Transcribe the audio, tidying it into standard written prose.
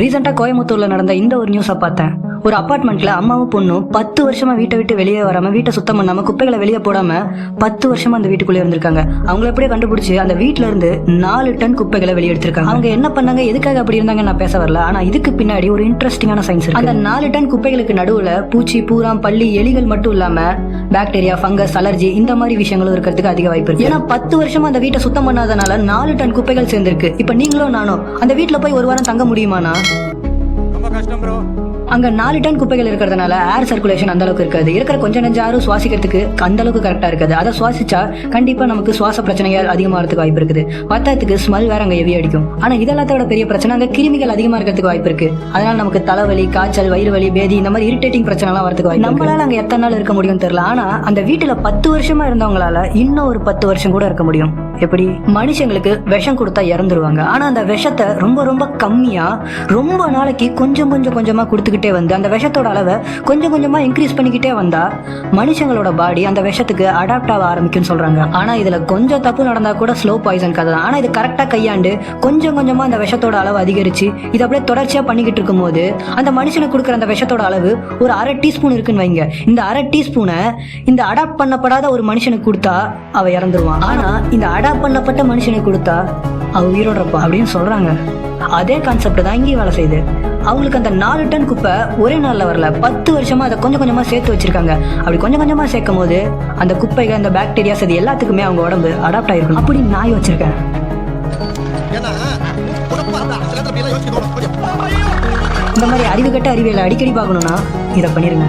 ரீசெண்டா கோயம்புத்தூர்ல நடந்த இந்த ஒரு நியூஸை பார்த்தேன். ஒரு அபார்ட்மெண்ட்ல அம்மாவும் பொண்ணும் 10 வருஷமா வீட்டை விட்டு வெளியே வராம, வீட்டை சுத்தம் பண்ணாம, குப்பைகளை வெளியே போடாம 10 வருஷமா அந்த வீட்டுக்குள்ளே இருந்திருக்காங்க. அவங்கள எப்படியே கண்டுபிடிச்சு அந்த வீட்டுல இருந்து 4 டன் குப்பைகளை வெளியே எடுத்திருக்காங்க. அவங்க என்ன பண்ணாங்க, எதுக்காக அப்படி இருந்தாங்க நான் பேச வரல. ஆனா இதுக்கு பின்னாடி ஒரு இன்ட்ரெஸ்டிங்கான சயின்ஸ் இருக்கு. அந்த 4 டன் குப்பைகளுக்கு நடுவுல பூச்சி, பூராம், பள்ளி, எலிகள் மட்டும் இல்லாம பாக்டீரியா, ஃபங்கஸ், அலர்ஜி இந்த மாதிரி விஷயங்களும் இருக்கிறதுக்கு அதிக வாய்ப்பு இருக்கு. ஏன்னா 10 வருஷமா அந்த வீட்டை சுத்தம் பண்ணாதனால 4 டன் குப்பைகள் சேர்ந்திருக்கு. இப்ப நீங்களும் நானும் அந்த வீட்டுல போய் ஒரு வாரம் தங்க முடியுமானா? அங்க 4 டன் குப்பைகள் இருக்கிறதுனால ஏர் சர்க்குலேஷன் அந்த அளவுக்கு இருக்காது. இருக்கிற கொஞ்சம் நெஞ்ச யாரும் சுவாசிக்கிறதுக்கு அந்த அளவுக்கு கரெக்டா இருக்காது. அதை சுவாசிச்சா கண்டிப்பா நமக்கு சுவாச பிரச்சனைகள் அதிகமாகிறதுக்கு வாய்ப்பு இருக்குது. பத்தாத்துக்கு ஸ்மெல் வேற அங்க ஹெவி அடிக்கும். ஆனா இதெல்லாத்தோட பெரிய பிரச்சனை அங்க கிருமிகள் அதிகமா இருக்கிறதுக்கு வாய்ப்பு இருக்கு. அதனால நமக்கு தலைவலி, காய்ச்சல், வயிறு வலி, பேதி இந்த மாதிரி இரிட்டேட்டிங் பிரச்சனை எல்லாம் வரதுக்கு வாய்ப்பு. நம்மளால அங்க எத்தனை நாள் இருக்க முடியும்னு தெரியல. ஆனா அந்த வீட்டுல 10 வருஷமா இருந்தவங்களால இன்னும் ஒரு 10 வருஷம் கூட இருக்க முடியும். எப்படி? மனுஷங்களுக்கு விஷம் கொடுத்தா இறந்துருவாங்க. ஆனா அந்த விஷத்தை ரொம்ப ரொம்ப கம்மியா ரொம்ப நாளைக்கு கொஞ்சமா கொடுத்துக்கிட்டே வந்து அந்த விஷத்தோட அளவை கொஞ்சமா இன்க்ரீஸ் பண்ணிக்கிட்டே வந்தா மனுஷங்களோட பாடி அந்த விஷத்துக்கு அடாப்ட் ஆக ஆரம்பிக்கும்னு சொல்றாங்க. ஆனா இதுல கொஞ்சம் தப்பு நடந்தா கூட ஸ்லோ பாய்சன் கதை தான். ஆனா இது கரெக்டா கையாண்டு கொஞ்சமா அந்த விஷத்தோட அளவு அதிகரிச்சு இது அப்படியே தொடர்ச்சியா பண்ணிக்கிட்டு இருக்கும் போது அந்த மனுஷனுக்கு கொடுக்குற அந்த விஷத்தோட அளவு ஒரு 1/2 டீஸ்பூன் இருக்குன்னு வைங்க. இந்த 1/2 டீஸ்பூனை இந்த அடாப்ட் பண்ணப்படாத ஒரு மனுஷனுக்கு கொடுத்தா அவ இறந்துருவான். ஆனா இந்த அடாப்ட் பண்ணப்பட்ட மனுஷனுக்கு கொடுத்தா அவ உயிரோட இருப்பா அப்படின்னு சொல்றாங்க. அதே கான்செப்ட் தான் இங்கேயும் வேலை செய்யுது. அவங்களுக்கு அந்த 4 டன் குப்பை ஒரே நாள்ல வரல, 10 வருஷமா அதை கொஞ்சமா சேர்த்து வச்சிருக்காங்க. அப்படி கொஞ்சமா சேர்க்கும் போது அந்த குப்பைகள், அந்த பாக்டீரியாஸ், அது எல்லாத்துக்குமே அவங்க உடம்பு அடாப்ட் ஆயிருக்கும். அப்படி நான் வச்சிருக்கேன். இந்த மாதிரி அறிவு கட்ட அறிவியலை அடிக்கடி பார்க்கணும்னா இதை பண்ணிருங்க.